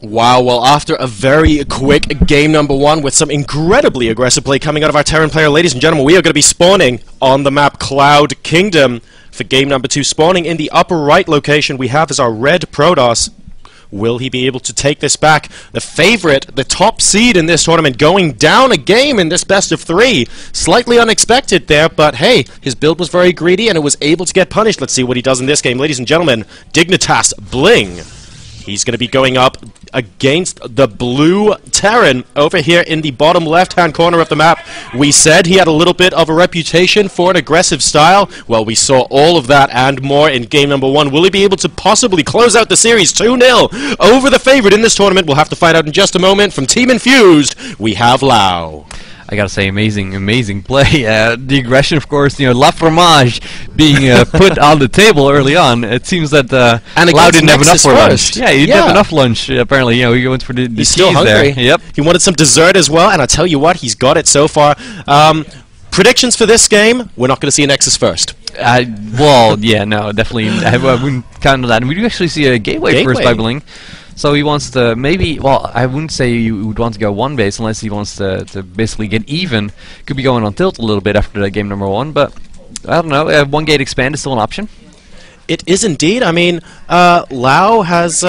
Wow, well, after a very quick game number one with some incredibly aggressive play coming out of our Terran player, ladies and gentlemen, we are going to be spawning on the map Cloud Kingdom for game number two. Spawning in the upper right location we have is our red Protoss. Will he be able to take this back? The favorite, the top seed in this tournament, going down a game in this best of three. Slightly unexpected there, but hey, his build was very greedy and it was able to get punished. Let's see what he does in this game. Ladies and gentlemen, Dignitas.BlinG. He's going to be going up against the blue Terran over here in the bottom left-hand corner of the map. We said he had a little bit of a reputation for an aggressive style. Well, we saw all of that and more in game number one. Will he be able to possibly close out the series 2-0 over the favorite in this tournament? We'll have to find out in just a moment. From Team Infused, we have Lau. I gotta say, amazing play. The aggression, of course, La Fromage being put on the table early on. It seems that Lau didn't have enough for lunch. Yeah, he didn't have enough lunch, apparently. He went for the he's still hungry. There. Yep. He wanted some dessert as well, and I tell you what, he's got it so far. Predictions for this game, we're not going to see a Nexus first. Well, yeah, no, definitely. I wouldn't count on that. And we do actually see a Gateway first by BlinG. So he wants to maybe, well, I wouldn't say you would want to go one base unless he wants to basically get even. Could be going on tilt a little bit after that game number one, but I don't know. One gate expand is still an option. It is indeed. I mean, Lau has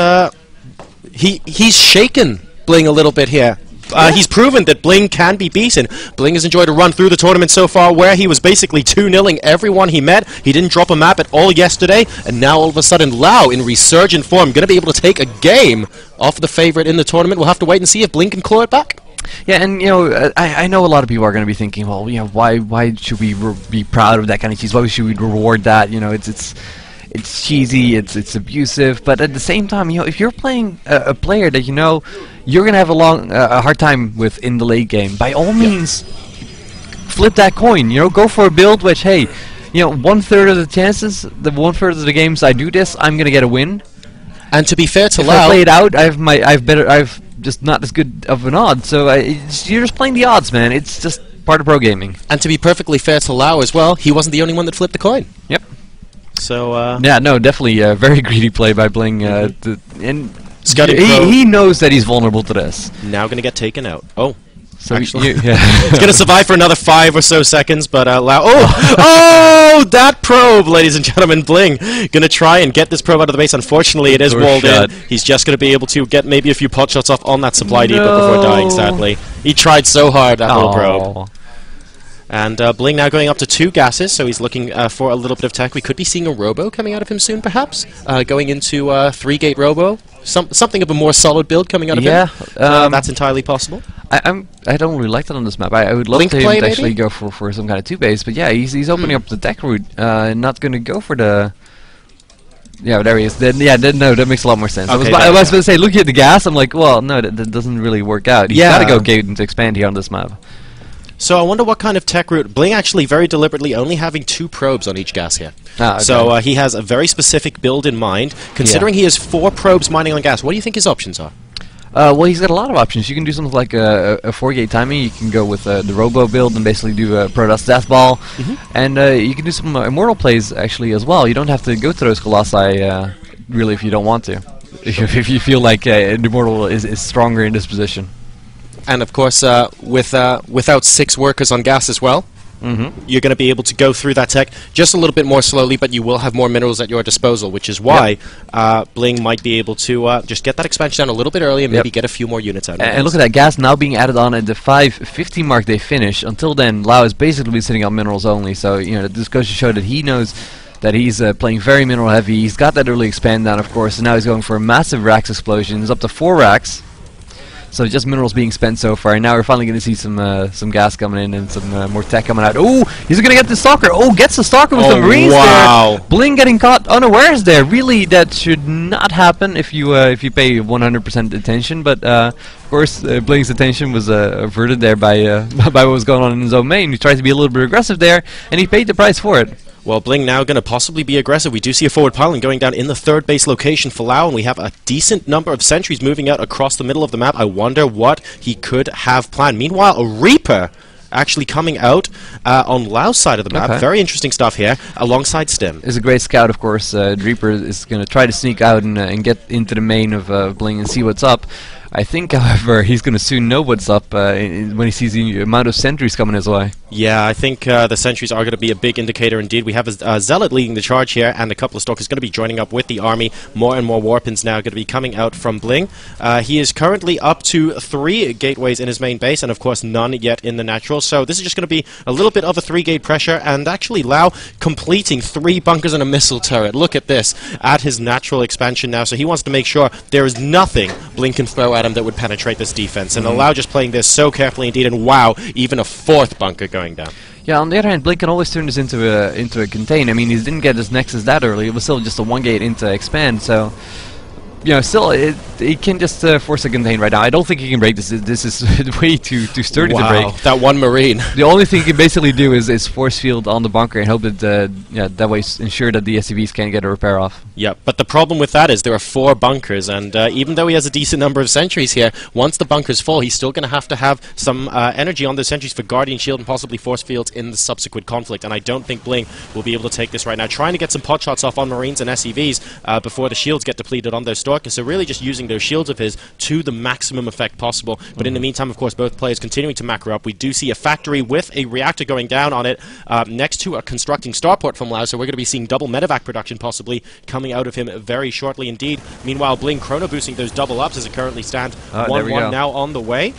he's shaken BlinG a little bit here. He's proven that BlinG can be beaten. BlinG has enjoyed a run through the tournament so far where he was basically 2-0ing everyone he met. He didn't drop a map at all yesterday, and now all of a sudden Lau, in resurgent form, going to be able to take a game off the favorite in the tournament. We'll have to wait and see if BlinG can claw it back. Yeah, and I know a lot of people are going to be thinking, well, why should we be proud of that kind of cheese? Why should we reward that? It's cheesy, it's abusive, but at the same time, if you're playing a player that you're gonna have a hard time with in the late game, by all means, flip that coin. Go for a build which, hey, 1/3 of the chances, the 1/3 of the games I do this, I'm gonna get a win. And to be fair to Lau, Lau, I play it out, I've just not as good of an odd. So you're just playing the odds, man. It's just part of pro gaming. And to be perfectly fair to Lau as well, he wasn't the only one that flipped the coin. Yep. So yeah, no, definitely a very greedy play by BlinG, and Scuddy he knows that he's vulnerable to this. Now going to get taken out. Oh, so actually, yeah. It's going to survive for another 5 or so seconds, but Lau. Oh, that probe, ladies and gentlemen, BlinG going to try and get this probe out of the base. Unfortunately, it is walled in. He's just going to be able to get maybe a few pot shots off on that supply depot before dying. Sadly, he tried so hard that little probe. And BlinG now going up to 2 gases, so he's looking for a little bit of tech. We could be seeing a robo coming out of him soon, perhaps. Going into 3-gate robo. Something of a more solid build coming out of him. That's entirely possible. I don't really like that on this map. I would love to actually go for some kind of 2-base, but yeah, he's opening up the tech route, not going to go for the... Yeah, there he is. No, that makes a lot more sense. Okay, I was going to say, looking at the gas, I'm like, well, no, that doesn't really work out. He's got to go gate and expand here on this map. So I wonder what kind of tech route. BlinG actually very deliberately only having 2 probes on each gas here. Okay. So he has a very specific build in mind. Considering he has 4 probes mining on gas, what do you think his options are? Well, he's got a lot of options. You can do something like a 4-gate timing. You can go with the robo build and basically do a Protoss Death Ball. And you can do some Immortal plays actually as well. You don't have to go to those Colossi really if you don't want to. If you feel like an Immortal is stronger in this position. And of course, without 6 workers on gas as well, you're going to be able to go through that tech just a little bit more slowly, but you will have more minerals at your disposal, which is why BlinG might be able to just get that expansion down a little bit early and maybe get a few more units out. And look at that gas now being added on at the 550 mark they finish. Until then, Lau is basically been sitting on minerals only, so this goes to show that he knows that he's playing very mineral heavy. He's got that early expand down, of course, and now he's going for a massive racks explosion. He's up to 4 racks. So just minerals being spent so far, and now we're finally going to see some gas coming in and some more tech coming out. Oh, he's going to get the Stalker. Oh, gets the Stalker with the Marines there. BlinG getting caught unawares there. Really, that should not happen if you pay 100% attention. But of course, BlinG's attention was averted there by what was going on in his own main. He tried to be a little bit aggressive there, and he paid the price for it. Well, BlinG now going to possibly be aggressive. We do see a forward pylon going down in the 3rd base location for Lau, and we have a decent number of sentries moving out across the middle of the map. I wonder what he could have planned. Meanwhile, a Reaper actually coming out on Lau's side of the map. Okay. Very interesting stuff here, alongside Stim. Is a great scout, of course. Reaper is going to try to sneak out and get into the main of BlinG and see what's up. I think, however, he's going to soon know what's up when he sees the amount of sentries coming his way. Yeah, I think the sentries are going to be a big indicator indeed. We have a Zealot leading the charge here, and a couple of Stalkers going to be joining up with the army. More and more Warpins now going to be coming out from BlinG. He is currently up to 3 gateways in his main base, and of course none yet in the natural. So this is just going to be a little bit of a 3-gate pressure, and actually Lau completing 3 bunkers and a missile turret. Look at this, at his natural expansion now. So he wants to make sure there is nothing BlinG can throw at him that would penetrate this defense. And Lau just playing this so carefully indeed, and wow, even a 4th bunker going down. Yeah, on the other hand, BlinG can always turn this into a contain. I mean, he didn't get his Nexus that early. It was still just a 1-gate into expand, so... You know, still, he can just force a contain right now. I don't think he can break this. This is way too sturdy to break. That one Marine. The only thing he can basically do is force field on the bunker and hope that that way ensure that the SCVs can't get a repair off. Yeah, but the problem with that is there are 4 bunkers, and even though he has a decent number of sentries here, once the bunker's full, he's still going to have some energy on those sentries for Guardian Shield and possibly force fields in the subsequent conflict. And I don't think BlinG will be able to take this right now. Trying to get some pot shots off on Marines and SCVs before the shields get depleted on those Stalkers. So really just using those shields of his to the maximum effect possible. But in the meantime, of course, both players continuing to macro up. We do see a factory with a reactor going down on it next to a constructing starport from Lau. So we're going to be seeing double medevac production possibly coming out of him very shortly indeed. Meanwhile, BlinG chrono boosting those double ups as it currently stands. 1-1 now on the way.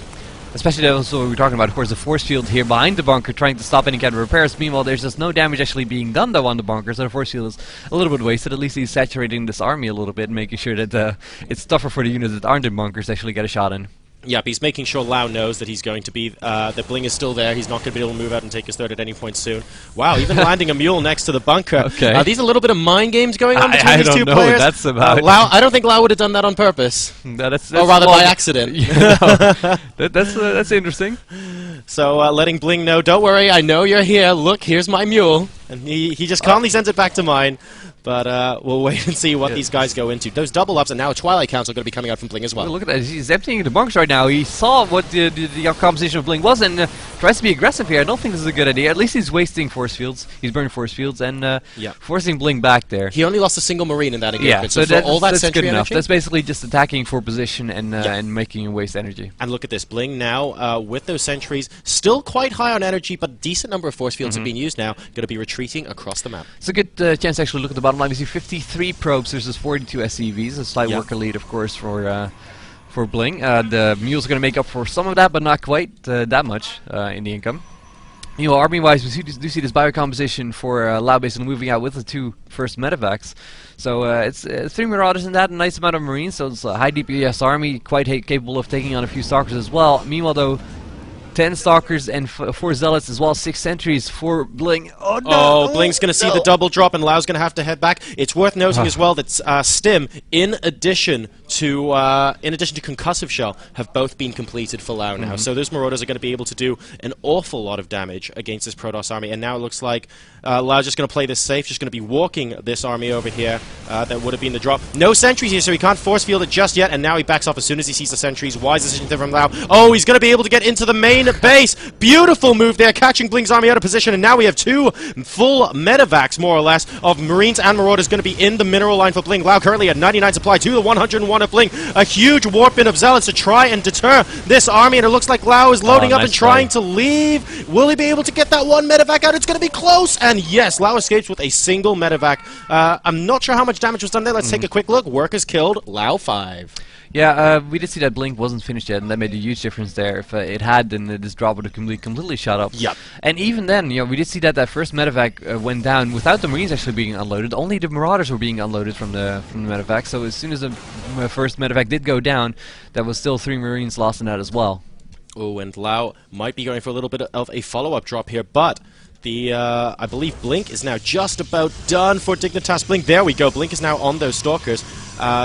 Especially also what we were talking about, of course, the force field here behind the bunker trying to stop any kind of repairs. Meanwhile, there's just no damage actually being done though on the bunker, so the force field is a little bit wasted. At least he's saturating this army a little bit, making sure that it's tougher for the units that aren't in bunkers to actually get a shot in. Yep, he's making sure Lau knows that he's going to be, that BlinG is still there. He's not going to be able to move out and take his third at any point soon. Wow, even landing a mule next to the bunker. Okay. Are these a little bit of mind games going on between these two players? I don't know what that's about. Lau, I don't think Lau would have done that on purpose. That's or rather by accident. That's interesting. So letting BlinG know, don't worry, I know you're here. Look, here's my mule. And he just calmly sends it back to mine. But we'll wait and see what these guys go into. Those double ups and now a Twilight Council going to be coming out from BlinG as well. Look at that. He's emptying the bunkers right now. He saw what the composition of BlinG was and tries to be aggressive here. I don't think this is a good idea. At least he's wasting force fields. He's burning force fields and forcing BlinG back there. He only lost a single Marine in that engagement. Yeah, so for all that that's good enough. energy, that's basically just attacking for position and making you waste energy. And look at this. BlinG now, with those sentries, still quite high on energy, but decent number of force fields have been used now. Going to be retreating across the map. It's a good chance to actually look at the bottom line. We see 53 probes versus 42 SCVs. A slight worker lead, of course, for BlinG. The mules are going to make up for some of that, but not quite that much in the income. You know, army-wise, we do see this biocomposition for Lau basically moving out with the 2 first medevacs. So it's 3 Marauders in that, a nice amount of Marines, so it's a high DPS army, quite capable of taking on a few Stalkers as well. Meanwhile, though, 10 Stalkers and 4 Zealots as well, 6 sentries for BlinG. Oh no! Oh, BlinG's going to see the double drop and Lau's going to have to head back. It's worth noting as well that Stim, in addition to Concussive Shell, have both been completed for Lau now. So those Marauders are going to be able to do an awful lot of damage against this Protoss army. And now it looks like Lau's just going to play this safe, just going to be walking this army over here. That would have been the drop. No sentries here, so he can't force field it just yet. And now he backs off as soon as he sees the sentries. Wise decision from Lau. Oh, he's going to be able to get into the main base. Beautiful move there, catching BlinG's army out of position, and now we have 2 full medevacs, more or less, of Marines and Marauders going to be in the mineral line for BlinG. Lau currently at 99 supply to the 101 of BlinG. A huge warp in of Zealots to try and deter this army, and it looks like Lau is loading up and trying to leave. Will he be able to get that 1 medevac out? It's going to be close, and yes, Lau escapes with a single medevac. I'm not sure how much damage was done there. Let's take a quick look. Workers killed, Lau 5. Yeah, we did see that BlinG wasn't finished yet, and that made a huge difference there. If it had, then this drop would have completely shot up. Yep. And even then, you know, we did see that first medevac went down without the Marines actually being unloaded. Only the Marauders were being unloaded from the medevac. So as soon as the first medevac did go down, there was still 3 Marines lost in that as well. Oh, and Lau might be going for a little bit of a follow-up drop here, but I believe BlinG is now just about done for Dignitas.BlinG. There we go. BlinG is now on those Stalkers.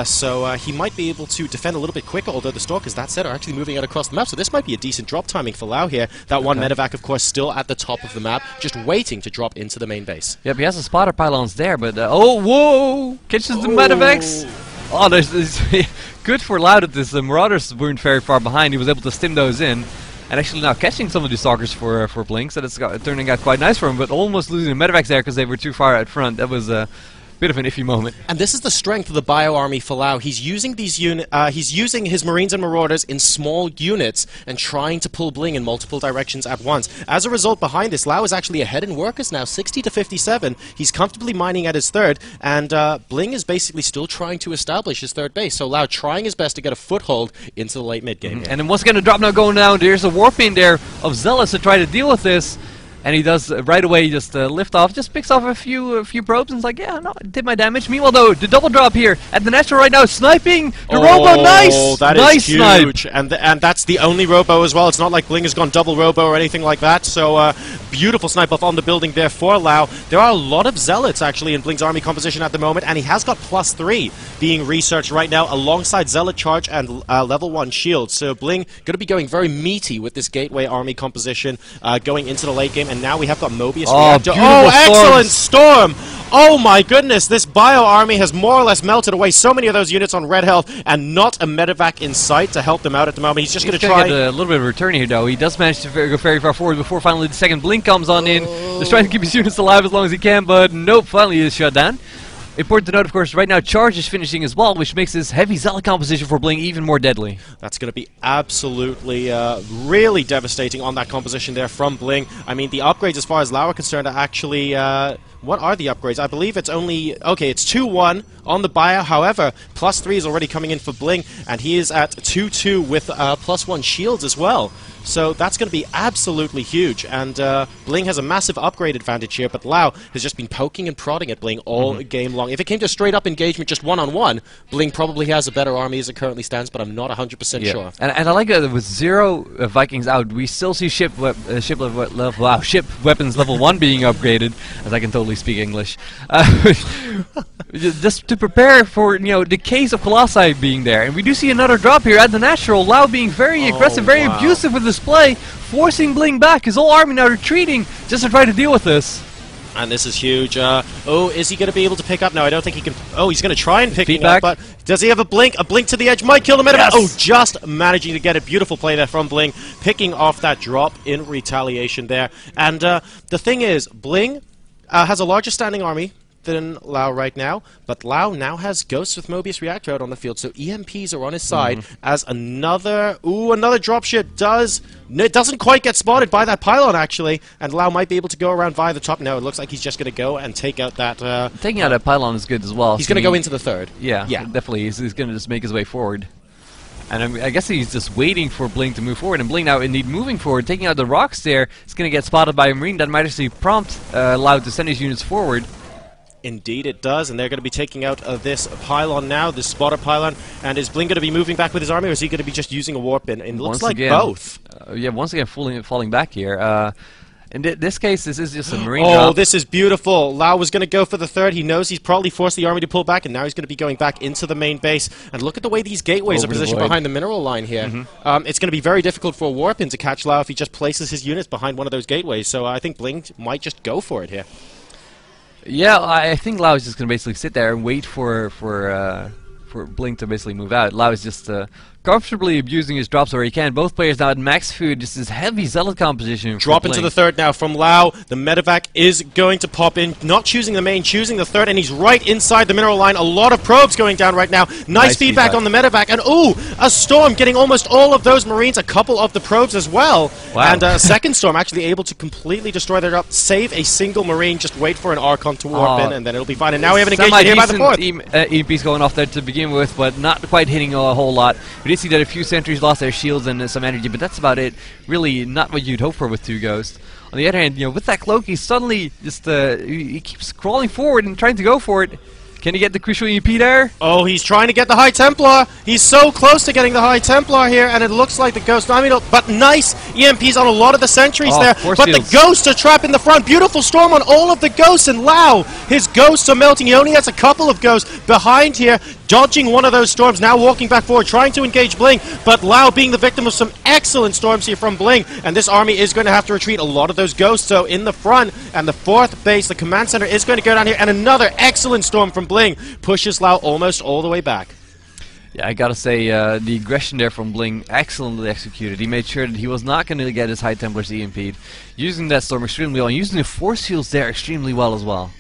So he might be able to defend a little bit quicker, although the Stalkers, that said, are actually moving out across the map. So this might be a decent drop timing for Lau here. That 1 medevac, of course, still at the top of the map, just waiting to drop into the main base. Yep, he has the spotter pylons there, but... oh, whoa! Catches the medevacs! Oh, there's good for Lau that the Marauders weren't very far behind. He was able to stim those in. and actually now catching some of these stalkers for BlinG, so that's turning out quite nice for him, but almost losing the medevacs there because they were too far out front. That was a bit of an iffy moment. And this is the strength of the bio army for Lau. He's using these he's using his Marines and Marauders in small units and trying to pull BlinG in multiple directions at once. As a result, behind this, Lau is actually ahead in workers now, 60 to 57. He's comfortably mining at his third, and BlinG is basically still trying to establish his third base. So Lau trying his best to get a foothold into the late mid game. And then once again, the drop now going down. There's a warp in there of Zealous to try to deal with this. And he does right away just lift off, just picks off a few probes and is like, yeah, no, I did my damage. Meanwhile, though, the double drop here at the Natural right now, sniping the Robo. Nice! That nice is huge. Snipe. And that's the only Robo as well. It's not like BlinG has gone double Robo or anything like that. So beautiful snipe off on the building there for Lau. There are a lot of Zealots actually in BlinG's army composition at the moment, and he has got +3 being researched right now alongside Zealot Charge and level 1 shield. So BlinG going to be going very meaty with this Gateway army composition going into the late game. And now we have got Mobius Reactor. Oh, excellent storm! Oh my goodness, this bio army has more or less melted away so many of those units on red health, and not a medevac in sight to help them out at the moment. He's just going to try. Get a little bit of a return here, though. He does manage to go very far forward before finally the second BlinG comes on in. Just trying to keep his units alive as long as he can, but nope, finally he is shut down. Important to note, of course, right now Charge is finishing as well, which makes this heavy Zealot composition for BlinG even more deadly. That's going to be absolutely, really devastating on that composition there from BlinG. I mean, the upgrades as far as Lau are concerned are actually... what are the upgrades? I believe it's only... Okay, it's 2-1 on the bio. However, +3 is already coming in for BlinG, and he is at 2-2 with +1 shields as well. So that's going to be absolutely huge, and BlinG has a massive upgrade advantage here, but Lau has just been poking and prodding at BlinG all game long. If it came to straight-up engagement, just one-on-one, BlinG probably has a better army as it currently stands, but I'm not 100% sure. And I like that with 0 Vikings out, we still see ship weapons level 1 being upgraded, as I can totally speak English. Just to prepare for, the case of Colossi being there. And we do see another drop here at the Natural, Lau being very aggressive, very abusive with this play, forcing BlinG back. His whole army now retreating just to try to deal with this. And this is huge. Oh, is he going to be able to pick up? No, I don't think he can. Oh, he's going to try and pick it up, but does he have a BlinG? A BlinG to the edge might kill the medevac. Yes. Oh, just managing to get a beautiful play there from BlinG, picking off that drop in retaliation there. And the thing is, BlinG has a larger standing army than Lau right now, but Lau now has Ghosts with Mobius Reactor out on the field, so EMPs are on his side as another dropship doesn't quite get spotted by that pylon actually, and Lau might be able to go around via the top. No, it looks like he's just going to go and take out that... Taking out that pylon is good as well. He's going to go into the third. Yeah, definitely. He's going to just make his way forward. And I guess he's just waiting for BlinG to move forward, and BlinG now indeed moving forward, taking out the rocks there. It's going to get spotted by a Marine. That might actually prompt Lau to send his units forward. Indeed it does, and they're going to be taking out this pylon now, this spotter pylon. And is BlinG going to be moving back with his army, or is he going to be just using a warp in? It looks like both. Yeah, once again falling back here. In this case, this is just a Marine drop. Oh, this is beautiful. Lau was going to go for the third. He knows he's probably forced the army to pull back, and now he's going to be going back into the main base. And look at the way these gateways are positioned behind the mineral line here. It's going to be very difficult for a warp in to catch Lau if he just places his units behind one of those gateways. So I think BlinG might just go for it here. Yeah, I think Lau is just going to basically sit there and wait for BlinG to basically move out. Lau is just comfortably abusing his drops where he can. Both players now at max food. This is heavy Zealot composition. Drop into the third now from Lau. The medevac is going to pop in. Not choosing the main, choosing the third, and he's right inside the mineral line. A lot of probes going down right now. Nice feedback on the medevac. And ooh, a storm getting almost all of those Marines, a couple of the probes as well. Wow. And a second storm actually able to completely destroy their drop, save a single Marine, just wait for an Archon to warp in, and then it'll be fine. And now we have an engagement here by the fourth. EMPs going off there to begin with, but not quite hitting a whole lot. We did see that a few sentries lost their shields and some energy, but that's about it. Really not what you'd hope for with 2 Ghosts. On the other hand, with that cloak, he suddenly just he keeps crawling forward and trying to go for it. Can he get the crucial EMP there? Oh, he's trying to get the High Templar. He's so close to getting the High Templar here, and it looks like the Ghost... I mean, but nice EMPs on a lot of the sentries there. But the Ghosts are trapped in the front. Beautiful storm on all of the Ghosts, and Lau, his Ghosts are melting. He only has a couple of Ghosts behind here, dodging one of those storms, now walking back forward, trying to engage BlinG, but Lau being the victim of some excellent storms here from BlinG, and this army is going to have to retreat. A lot of those Ghosts, so in the front, and the fourth base, the command center, is going to go down here, and another excellent storm from BlinG pushes Lau almost all the way back. Yeah, I gotta say, the aggression there from BlinG, excellently executed. He made sure that he was not going to get his High Templars EMP'd, using that storm extremely well, and using the force fields there extremely well as well.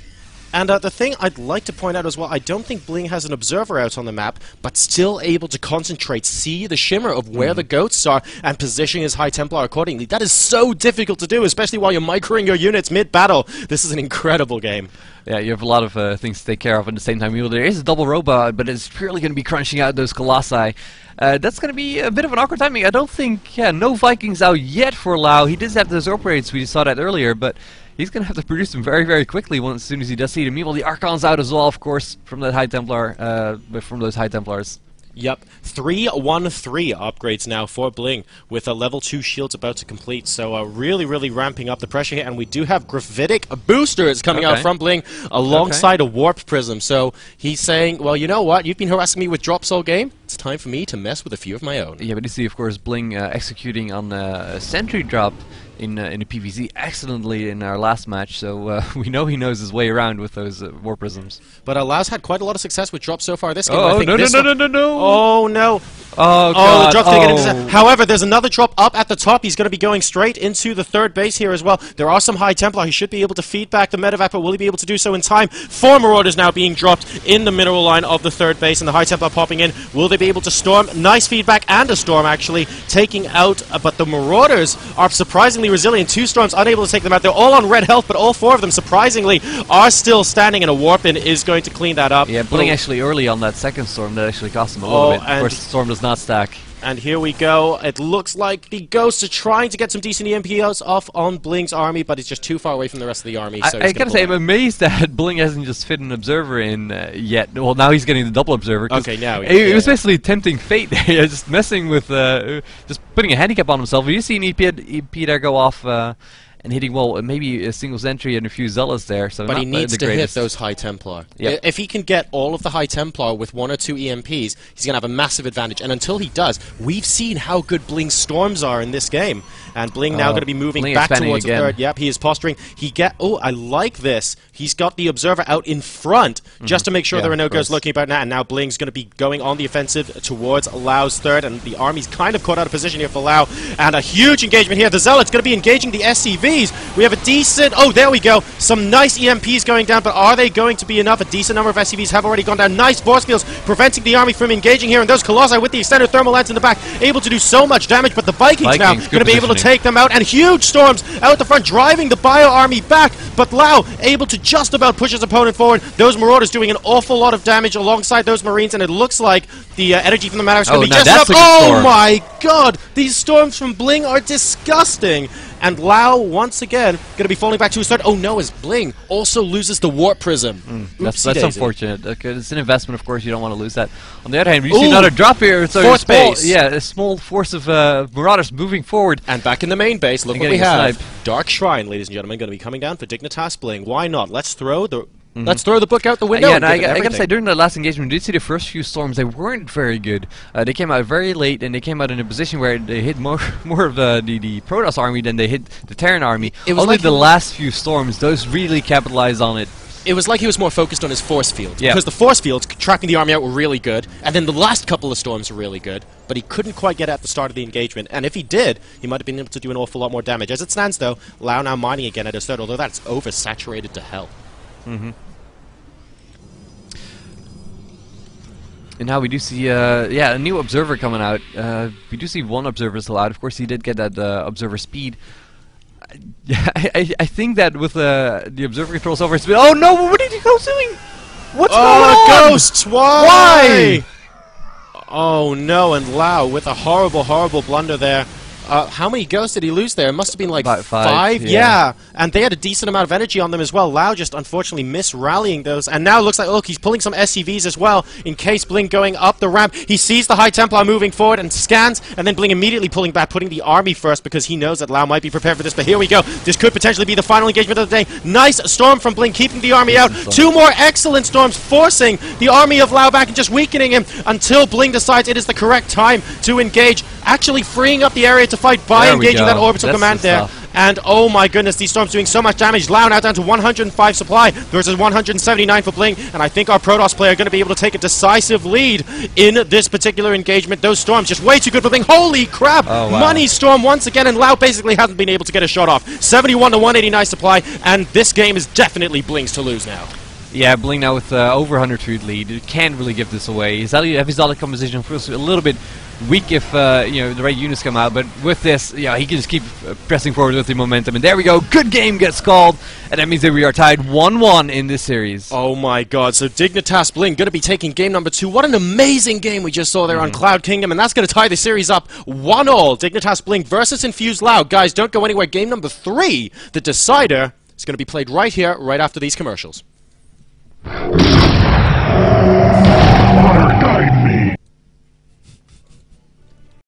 And the thing I'd like to point out as well, I don't think BlinG has an observer out on the map, but still able to concentrate, see the shimmer of where the ghosts are, and position his High Templar accordingly. That is so difficult to do, especially while you're microing your units mid-battle. This is an incredible game. Yeah, you have a lot of things to take care of at the same time. There is a double robot, but it's purely going to be crunching out those Colossi. That's going to be a bit of an awkward timing. I don't think, no Vikings out yet for Lau. He does have those operates, we saw that earlier, but he's going to have to produce them very, very quickly as soon as he does see them. Meanwhile, the Archon's out as well, of course, from that High Templar, from those High Templars. Yep, 3-1-3 upgrades now for BlinG, with a level 2 shields about to complete, so really, really ramping up the pressure here, and we do have gravitic boosters coming out from BlinG alongside a warp prism, so he's saying, well, you know what, you've been harassing me with drops all game, it's time for me to mess with a few of my own. Yeah, but you see, of course, BlinG executing on a sentry drop in the PvZ excellently in our last match, so we know he knows his way around with those warp prisms. But Lau's had quite a lot of success with drops so far this game. Oh, no. Oh, no. Oh, God. The drop's going to get into. However, there's another drop up at the top. He's going to be going straight into the third base here as well. There are some High Templar. He should be able to feed back the medevac, but will he be able to do so in time? 4 Marauders now being dropped in the mineral line of the third base, and the High Templar popping in. Will they be able to storm? Nice feedback and a storm, actually, taking out. But the Marauders are surprisingly resilient. 2 storms unable to take them out. They're all on red health, but all 4 of them, surprisingly, are still standing, and a warp-in is going to clean that up. Yeah, BlinG actually early on that second storm, that actually cost him a little bit. Of course, the storm does not stack. And here we go. It looks like the Ghosts are trying to get some decent EMPs off on BlinG's army, but it's just too far away from the rest of the army. So I gotta say, I'm amazed that BlinG hasn't just fit an observer in yet. Well, now he's getting the double observer. Okay, now it was basically tempting fate there, just messing with, just putting a handicap on himself. Have you seen EP there go off? And hitting, well, maybe a single sentry and a few zealots there. So but he needs to hit those High Templar. Yep. If he can get all of the High Templar with 1 or 2 EMPs, he's going to have a massive advantage. And until he does, we've seen how good BlinG's storms are in this game. And BlinG now going to be moving back towards the third. Yep, he is posturing. Oh, I like this. He's got the observer out in front just to make sure there are no ghosts looking about now. And now BlinG's going to be going on the offensive towards Lau's third. And the army's kind of caught out of position here for Lau. And a huge engagement here. The Zealot's going to be engaging the SCVs. We have a decent... Oh, there we go. Some nice EMPs going down, but are they going to be enough? A decent number of SCVs have already gone down. Nice force fields preventing the army from engaging here. And those Colossi with the extended thermal lance in the back, able to do so much damage, but the Vikings now going to be able to take them out. And huge storms out the front, driving the Bio army back. But Lau able to just about push his opponent forward. Those Marauders doing an awful lot of damage alongside those Marines, and it looks like the energy from the Maddox is going to be just enough. Oh my god! These storms from BlinG are disgusting. And Lau, once again, going to be falling back to his third. Oh no, as BlinG also loses the Warp Prism. That's unfortunate. Okay, it's an investment, of course, you don't want to lose that. On the other hand, we see another drop here. So fourth base. Yeah, a small force of Marauders moving forward. And back in the main base, look what we have. Dark Shrine, ladies and gentlemen, going to be coming down for Dignitas.BlinG. Why not? Let's throw the... Let's throw the book out the window. Yeah, and I gotta say, during the last engagement, we did see the first few storms. They weren't very good. They came out very late, and they came out in a position where they hit more of the Protoss army than they hit the Terran army. Only like the last few storms, those really capitalized on it. It was like he was more focused on his force field. Yeah. Because the force fields trapping the army out were really good, and then the last couple of storms were really good, but he couldn't quite get at the start of the engagement. And if he did, he might have been able to do an awful lot more damage. As it stands, though, Lau now mining again at his third, although that's oversaturated to hell. And now we do see, a new observer coming out. We do see 1 observer still out. Of course, he did get that observer speed. I think that with the observer controls over speed. Oh no! What are you guys doing? What's going on? Ghosts! Why? Oh no! And Lau with a horrible, horrible blunder there. How many ghosts did he lose there? It must have been like about 5. Yeah, and they had a decent amount of energy on them as well. Lau just unfortunately mis-rallying those, and now it looks like, look, he's pulling some SCVs as well in case BlinG going up the ramp. He sees the High Templar moving forward and scans, and then BlinG immediately pulling back, putting the army first because he knows that Lau might be prepared for this. But here we go. This could potentially be the final engagement of the day. Nice storm from BlinG, keeping the army out. 2 more excellent storms, forcing the army of Lau back and just weakening him until BlinG decides it is the correct time to engage, actually freeing up the area to fight by engaging that orbital command there. And oh my goodness, these storms doing so much damage. Lau now down to 105 supply versus 179 for Bling. And I think our Protoss player are going to be able to take a decisive lead in this particular engagement. Those storms just way too good for Bling. Holy crap! Oh, wow. Money storm once again, and Lau basically hasn't been able to get a shot off. 71 to 189 supply, and this game is definitely Bling's to lose now. Yeah, Bling now with over 100 food lead. You can't really give this away. His Exotic composition feels a little bit weak if you know, the right units come out, but with this, yeah, he can just keep pressing forward with the momentum. And there we go, good game gets called, and that means that we are tied 1-1 in this series. Oh my god, so Dignitas.BlinG going to be taking game number 2. What an amazing game we just saw there on Cloud Kingdom, and that's going to tie the series up 1-1. Dignitas.BlinG versus Infused.Lau. Guys, don't go anywhere. Game number 3, the decider, is going to be played right here, right after these commercials.